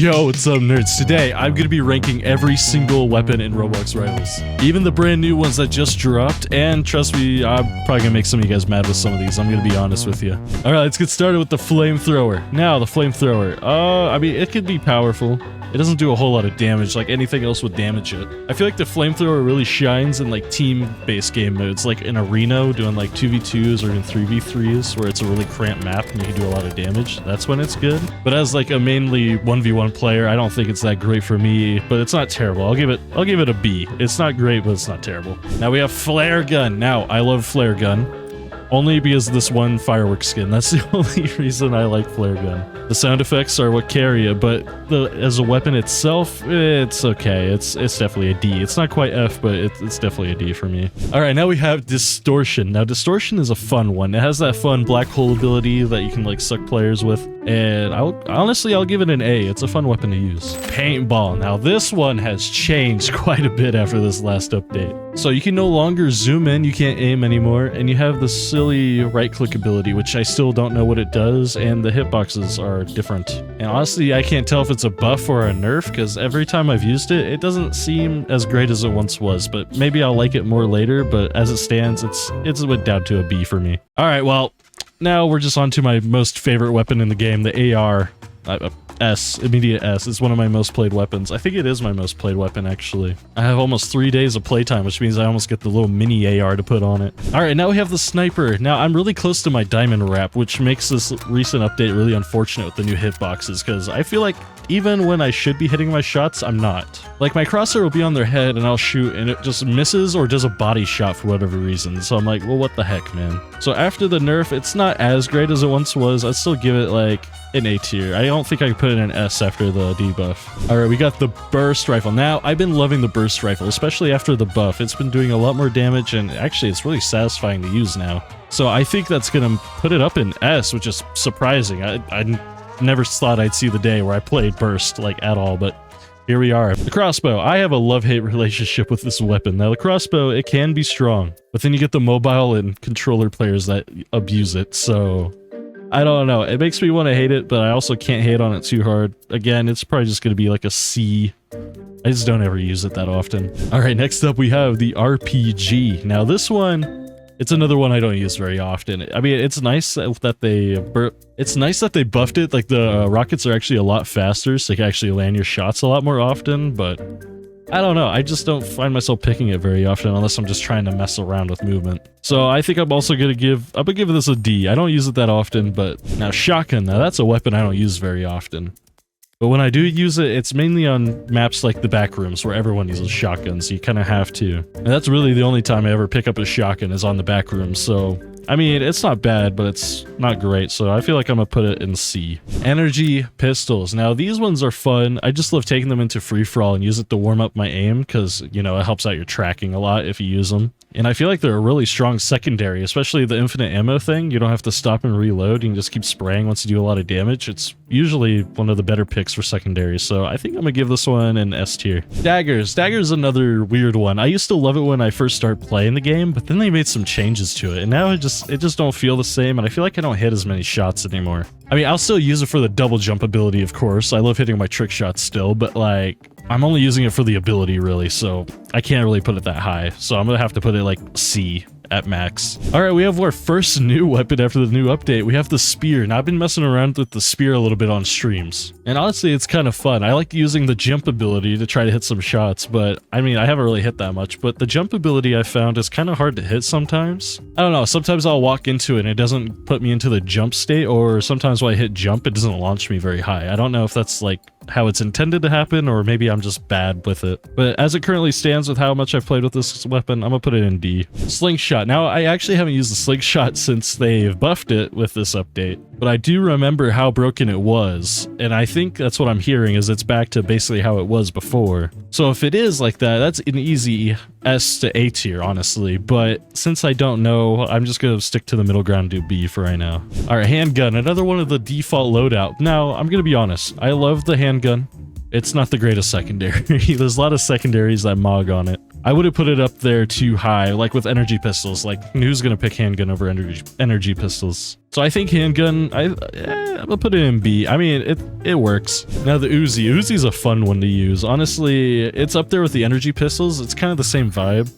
Yo, what's up, nerds? Today, I'm going to be ranking every single weapon in Roblox Rivals. Even the brand new ones that just dropped, and trust me, I'm probably going to make some of you guys mad with some of these. I'm going to be honest with you. Alright, let's get started with the flamethrower. Now, the flamethrower. I mean, it could be powerful. It doesn't do a whole lot of damage like anything else would damage it. I feel like the flamethrower really shines in like team-based game modes, like in Arena, doing like 2v2s or in 3v3s, where it's a really cramped map and you can do a lot of damage. That's when it's good. But as like a mainly 1v1 player, I don't think it's that great for me, but it's not terrible. I'll give it a B. It's not great, but it's not terrible. Now we have flare gun. Now, I love flare gun. Only because of this one fireworks skin. That's the only reason I like flare gun. The sound effects are what carry it, but as a weapon itself, it's okay. It's definitely a D. It's not quite F, but it's definitely a D for me. Alright, now we have distortion. Now distortion is a fun one. It has that fun black hole ability that you can like suck players with. And I'll give it an A. It's a fun weapon to use. Paintball. Now this one has changed quite a bit after this last update. So you can no longer zoom in, you can't aim anymore, and you have the silly right-click ability, which I still don't know what it does, and the hitboxes are different. And honestly, I can't tell if it's a buff or a nerf, because every time I've used it, it doesn't seem as great as it once was, but maybe I'll like it more later, but as it stands, it's went down to a B for me. Alright, well, now we're just on to my most favorite weapon in the game, the AR. S, immediate S. It's one of my most played weapons. I think it is my most played weapon, actually. I have almost 3 days of playtime, which means I almost get the little mini AR to put on it. Alright, now we have the sniper. Now, I'm really close to my diamond wrap, which makes this recent update really unfortunate with the new hitboxes, because I feel like even when I should be hitting my shots, I'm not. Like, my crosshair will be on their head, and I'll shoot, and it just misses or does a body shot for whatever reason. So I'm like, well, what the heck, man? So after the nerf, it's not as great as it once was. I'd still give it, like, an A tier. I don't think I could put it in an S after the debuff. Alright, we got the burst rifle. Now, I've been loving the burst rifle, especially after the buff. It's been doing a lot more damage, and actually, it's really satisfying to use now. So I think that's gonna put it up in S, which is surprising. I never thought I'd see the day where I played burst, like, at all, but here we are. The crossbow. I have a love-hate relationship with this weapon. Now, the crossbow, it can be strong, but then you get the mobile and controller players that abuse it, so I don't know. It makes me want to hate it, but I also can't hate on it too hard. Again, it's probably just going to be like a C. I just don't ever use it that often. Alright, next up we have the RPG. Now this one, it's another one I don't use very often. I mean, it's nice that they buffed it. Like, the rockets are actually a lot faster, so you can actually land your shots a lot more often, but I don't know. I just don't find myself picking it very often unless I'm just trying to mess around with movement. So I think I'm also gonna give this a D. I don't use it that often, but now shotgun. Now that's a weapon I don't use very often. But when I do use it, it's mainly on maps like the back rooms where everyone uses shotguns, so you kind of have to. And that's really the only time I ever pick up a shotgun is on the back rooms, so I mean, it's not bad, but it's not great, so I feel like I'm gonna put it in C. Energy pistols. Now, these ones are fun. I just love taking them into free-for-all and use it to warm up my aim, because, you know, it helps out your tracking a lot if you use them. And I feel like they're a really strong secondary, especially the infinite ammo thing. You don't have to stop and reload. You can just keep spraying once you do a lot of damage. It's usually one of the better picks for secondaries, so I think I'm gonna give this one an S tier. Daggers. Daggers another weird one. I used to love it when I first started playing the game, but then they made some changes to it, and now it just don't feel the same, and I feel like I don't hit as many shots anymore. I mean, I'll still use it for the double jump ability, of course. I love hitting my trick shots still, but like, I'm only using it for the ability, really, so I can't really put it that high. So I'm gonna have to put it like C at max. Alright, we have our first new weapon after the new update. We have the spear. Now, I've been messing around with the spear a little bit on streams, and honestly, it's kind of fun. I like using the jump ability to try to hit some shots, but I mean, I haven't really hit that much, but the jump ability I found is kind of hard to hit sometimes. I don't know, sometimes I'll walk into it and it doesn't put me into the jump state, or sometimes when I hit jump, it doesn't launch me very high. I don't know if that's like how it's intended to happen, or maybe I'm just bad with it. But as it currently stands with how much I've played with this weapon, I'm gonna put it in D. Slingshot. Now, I actually haven't used the slingshot since they've buffed it with this update, but I do remember how broken it was, and I think that's what I'm hearing, is it's back to basically how it was before. So if it is like that, that's an easy S to A tier, honestly, but since I don't know, I'm just gonna stick to the middle ground and do B for right now. Alright, handgun, another one of the default loadout. Now, I'm gonna be honest, I love the handgun. It's not the greatest secondary. There's a lot of secondaries that mog on it. I would have put it up there too high, like with energy pistols. Like, who's gonna pick handgun over energy pistols? So I think handgun, I'm gonna put it in B. I mean, it works. Now the Uzi. Uzi's a fun one to use. Honestly, it's up there with the energy pistols. It's kind of the same vibe.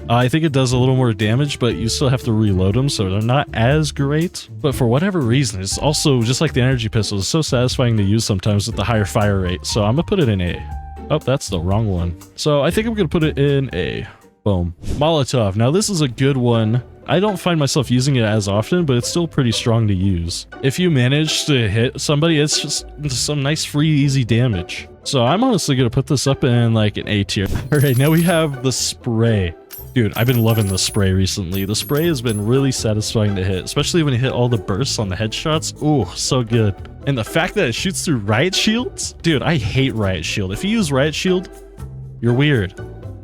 I think it does a little more damage, but you still have to reload them, so they're not as great. But for whatever reason, it's also, just like the energy pistol, it's so satisfying to use sometimes with the higher fire rate. So I'm gonna put it in A. Oh, that's the wrong one. So I think I'm gonna put it in A. Boom. Molotov. Now this is a good one. I don't find myself using it as often, but it's still pretty strong to use. If you manage to hit somebody, it's just some nice free easy damage. So I'm honestly gonna put this up in like an A tier. All right, now we have the spray. Dude, I've been loving the spray recently. The spray has been really satisfying to hit, especially when you hit all the bursts on the headshots. Ooh, so good. And the fact that it shoots through riot shields? Dude, I hate riot shield. If you use riot shield, you're weird.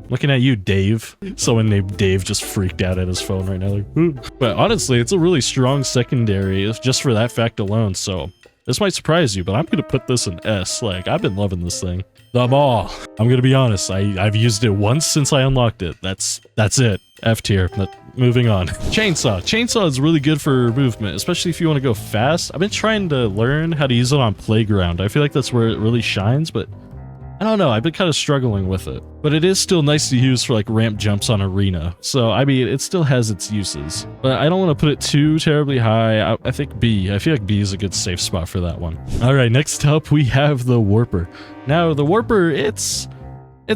Looking at you, Dave. Someone named Dave just freaked out at his phone right now. Like, ooh. But honestly, it's a really strong secondary just for that fact alone. So this might surprise you, but I'm going to put this in S. Like, I've been loving this thing. The Maul. I'm gonna be honest, I've used it once since I unlocked it. That's it. F tier. But moving on. Chainsaw. Chainsaw is really good for movement, especially if you want to go fast. I've been trying to learn how to use it on Playground. I feel like that's where it really shines, but I don't know, I've been kind of struggling with it. But it is still nice to use for like ramp jumps on Arena. So, I mean, it still has its uses. But I don't want to put it too terribly high. I think B. I feel like B is a good safe spot for that one. Alright, next up we have the Warper. Now, the Warper, it's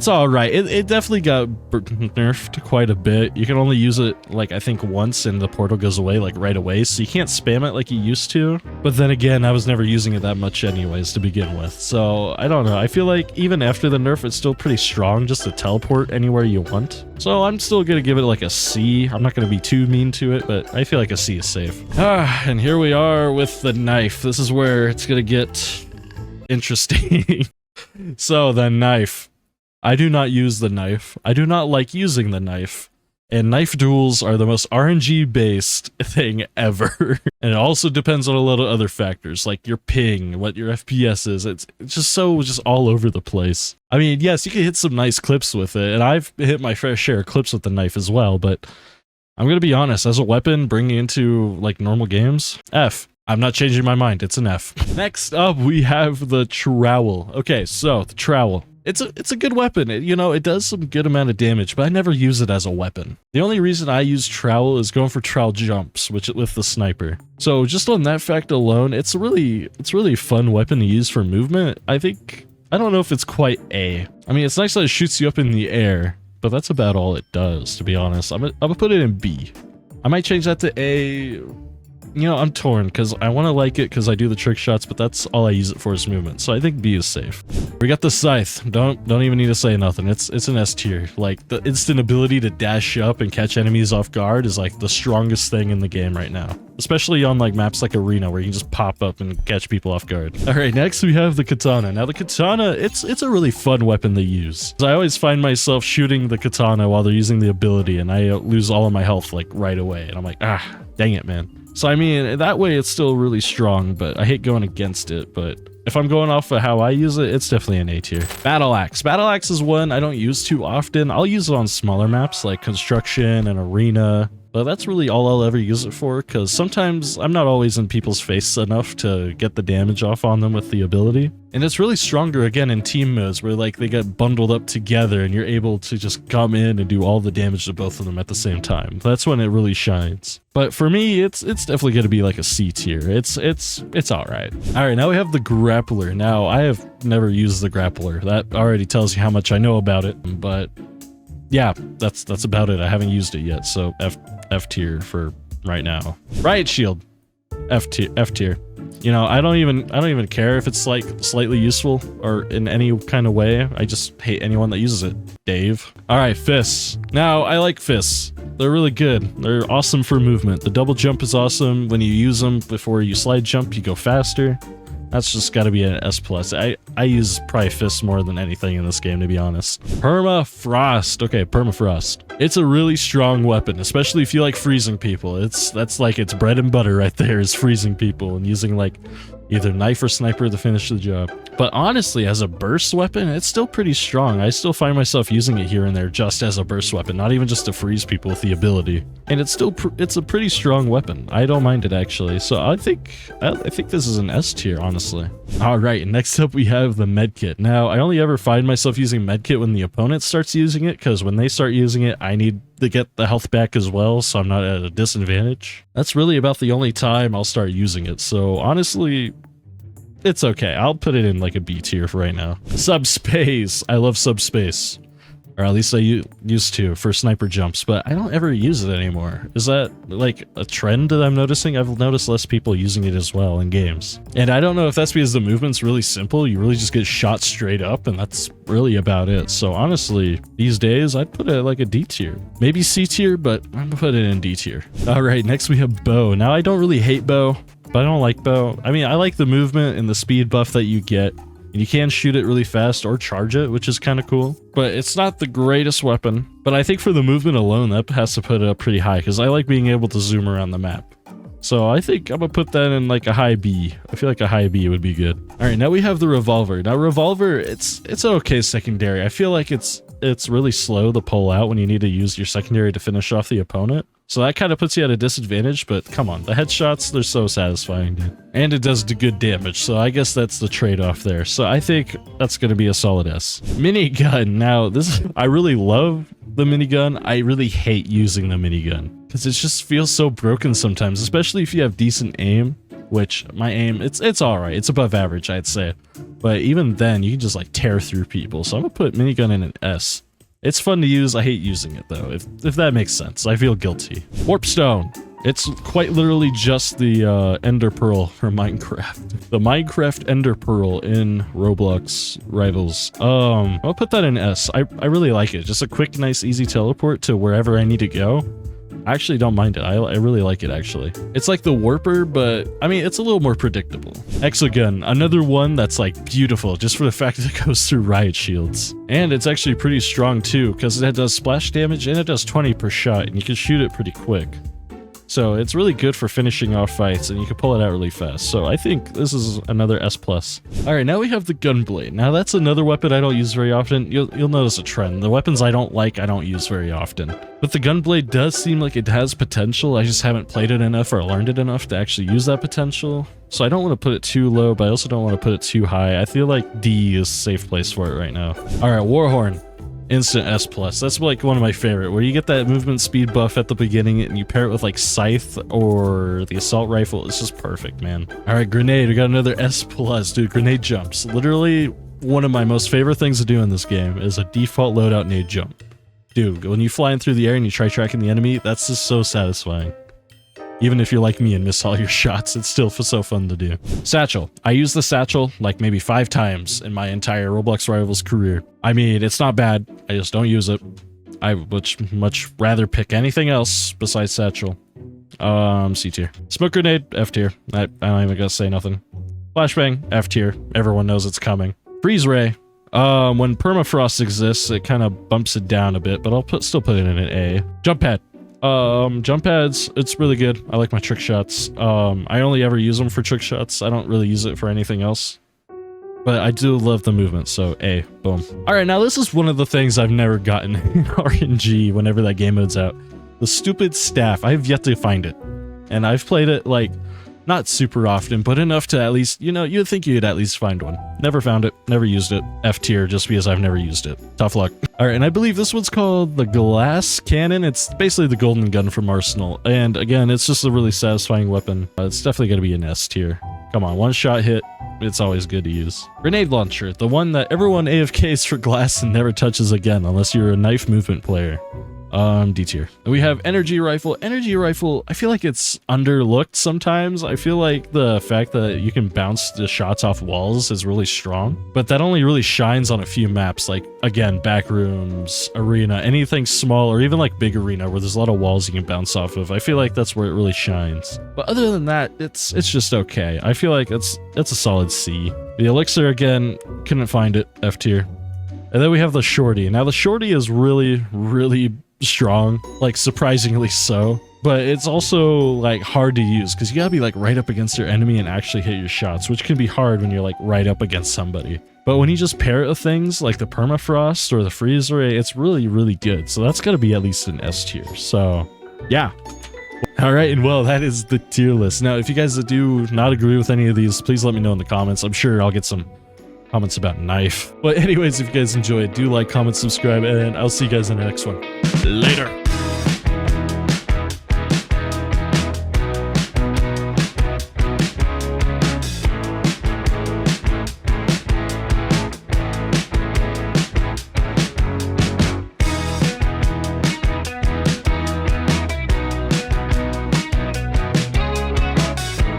alright. It definitely got nerfed quite a bit. You can only use it, like, I think once and the portal goes away, like, right away. So you can't spam it like you used to. But then again, I was never using it that much anyways to begin with. So, I don't know. I feel like even after the nerf, it's still pretty strong just to teleport anywhere you want. So I'm still gonna give it like a C. I'm not gonna be too mean to it, but I feel like a C is safe. And here we are with the knife. This is where it's gonna get interesting. So, the knife. I do not use the knife. I do not like using the knife. And knife duels are the most RNG-based thing ever. And it also depends on a lot of other factors, like your ping, what your FPS is. It's just all over the place. I mean, yes, you can hit some nice clips with it, and I've hit my fair share of clips with the knife as well, but I'm gonna be honest, as a weapon, bringing it into, like, normal games, F. I'm not changing my mind, it's an F. Next up, we have the trowel. Okay, so, the trowel. It's a good weapon. It does some good amount of damage, but I never use it as a weapon. The only reason I use trowel is going for trowel jumps, with the sniper. So just on that fact alone, it's a really fun weapon to use for movement. I don't know if it's quite A. I mean, it's nice that it shoots you up in the air, but that's about all it does, to be honest. I'm gonna put it in B. I might change that to A. I'm torn because I want to like it because I do the trick shots, but that's all I use it for is movement. So I think B is safe. We got the scythe. Don't even need to say nothing. It's an S tier. Like, the instant ability to dash up and catch enemies off guard is like the strongest thing in the game right now. Especially on like maps like Arena where you can just pop up and catch people off guard. All right, next we have the katana. Now the katana, it's a really fun weapon to use. I always find myself shooting the katana while they're using the ability, and I lose all of my health like right away. And I'm like, dang it, man. So I mean, that way it's still really strong, but I hate going against it. But if I'm going off of how I use it, it's definitely an A tier. Battle axe. Battle axe is one I don't use too often. I'll use it on smaller maps like Construction and Arena. But that's really all I'll ever use it for, because sometimes I'm not always in people's face enough to get the damage off on them with the ability. And it's really stronger, again, in team modes, where like they get bundled up together and you're able to just come in and do all the damage to both of them at the same time. That's when it really shines. But for me, it's definitely going to be like a C tier. It's alright. Alright, now we have the grappler. Now, I have never used the grappler. That already tells you how much I know about it, but yeah, that's about it. I haven't used it yet, so F tier for right now. Riot shield, F tier. I don't even care if it's like slightly useful or in any kind of way. I just hate anyone that uses it. Dave. All right, fists. Now I like fists. They're really good. They're awesome for movement. The double jump is awesome. When you use them before you slide jump, you go faster. That's just got to be an S+. I use probably fists more than anything in this game, to be honest. Permafrost. Okay, permafrost. It's a really strong weapon, especially if you like freezing people. That's like its bread and butter right there, is freezing people and using like Either knife or sniper to finish the job. But honestly, as a burst weapon, it's still pretty strong. I still find myself using it here and there just as a burst weapon, not even just to freeze people with the ability. And it's still it's a pretty strong weapon. I don't mind it actually. So I think this is an S tier, honestly. All right, next up we have the medkit. Now, I only ever find myself using medkit when the opponent starts using it, because when they start using it, I need to get the health back as well, so I'm not at a disadvantage. That's really about the only time I'll start using it. So honestly, it's okay. I'll put it in like a B tier for right now. Subspace. I love subspace. Or at least I used to for sniper jumps, but I don't ever use it anymore. Is that like a trend that I'm noticing? I've noticed less people using it as well in games. And I don't know if that's because the movement's really simple. You really just get shot straight up, and that's really about it. So honestly, these days, I'd put it like a D tier. Maybe C tier, but I'm gonna put it in D tier. All right, next we have bow. Now, I don't really hate bow, but I don't like bow. I mean, I like the movement and the speed buff that you get. And you can shoot it really fast or charge it, which is kind of cool. But it's not the greatest weapon. But I think for the movement alone, that has to put it up pretty high, because I like being able to zoom around the map. So I think I'm gonna put that in like a high B. I feel like a high B would be good. All right, now we have the revolver. Now revolver, it's an okay secondary. I feel like it's really slow to pull out when you need to use your secondary to finish off the opponent. So that kind of puts you at a disadvantage, but come on, the headshots, they're so satisfying, dude. And it does good damage, so I guess that's the trade-off there. So I think that's going to be a solid S. Minigun. Now, I really love the minigun. I really hate using the minigun, because it just feels so broken sometimes, especially if you have decent aim, which my aim, it's all right. It's above average, I'd say. But even then, you can just like tear through people. So I'm going to put minigun in an S. It's fun to use. I hate using it though, if that makes sense. I feel guilty. Warp Stone. It's quite literally just the Ender Pearl from Minecraft. The Minecraft Ender Pearl in Roblox Rivals. I'll put that in S. I really like it. Just a quick, nice, easy teleport to wherever I need to go. I actually don't mind it. I really like it, actually. It's like the Warper, but I mean, it's a little more predictable. Exogun, another one that's like beautiful just for the fact that it goes through riot shields. And it's actually pretty strong too, because it does splash damage and it does 20 per shot, and you can shoot it pretty quick. So it's really good for finishing off fights, and you can pull it out really fast. So I think this is another S+. All right, now we have the Gunblade. Now that's another weapon I don't use very often. You'll notice a trend. The weapons I don't like, I don't use very often. But the Gunblade does seem like it has potential. I just haven't played it enough or learned it enough to actually use that potential. So I don't want to put it too low, but I also don't want to put it too high. I feel like D is a safe place for it right now. All right, Warhorn. Instant S+. That's like one of my favorite, where you get that movement speed buff at the beginning and you pair it with like Scythe or the assault rifle. It's just perfect, man. All right, grenade. We got another S+. Dude, grenade jumps. Literally one of my most favorite things to do in this game is a default loadout nade jump. Dude, when you fly in through the air and you try tracking the enemy, that's just so satisfying. Even if you're like me and miss all your shots, it's still so fun to do. Satchel. I use the satchel like maybe 5 times in my entire Roblox Rivals career. I mean, it's not bad. I just don't use it. I would much rather pick anything else besides satchel. C tier. Smoke grenade, F tier. I don't even gotta say nothing. Flashbang, F tier. Everyone knows it's coming. Freeze ray. When permafrost exists, it kind of bumps it down a bit, but I'll still put it in an A. Jump pad. Jump pads, it's really good. I like my trick shots. I only ever use them for trick shots. I don't really use it for anything else. But I do love the movement, so A, boom. Alright, now this is one of the things I've never gotten in RNG whenever that game mode's out. The stupid staff, I have yet to find it. And I've played it, like, not super often, but enough to at least, you know, you'd think you'd at least find one. Never found it, never used it. F tier, just because I've never used it. Tough luck. All right, and I believe this one's called the Glass Cannon. It's basically the golden gun from Arsenal. And again, it's just a really satisfying weapon. It's definitely going to be an S tier. Come on, one shot hit. It's always good to use. Grenade launcher, the one that everyone AFKs for glass and never touches again, unless you're a knife movement player. D tier. We have energy rifle. Energy rifle, I feel like it's underlooked sometimes. I feel like the fact that you can bounce the shots off walls is really strong, but that only really shines on a few maps, like, again, backrooms, arena, anything small, or even like big arena where there's a lot of walls you can bounce off of. I feel like that's where it really shines. But other than that, it's just okay. I feel like it's a solid C. The elixir, again, couldn't find it. F tier. And then we have the shorty. Now the shorty is really, really strong, like surprisingly so, but it's also like hard to use because you gotta be like right up against your enemy and actually hit your shots, which can be hard when you're like right up against somebody. But when you just pair it with things like the permafrost or the freeze ray, it's really, really good. So that's gotta be at least an S tier. So yeah. All right, and well, that is the tier list. Now, if you guys do not agree with any of these, please let me know in the comments. I'm sure I'll get some comments about knife. But anyways, if you guys enjoyed, do like, comment, subscribe, and I'll see you guys in the next one. Later.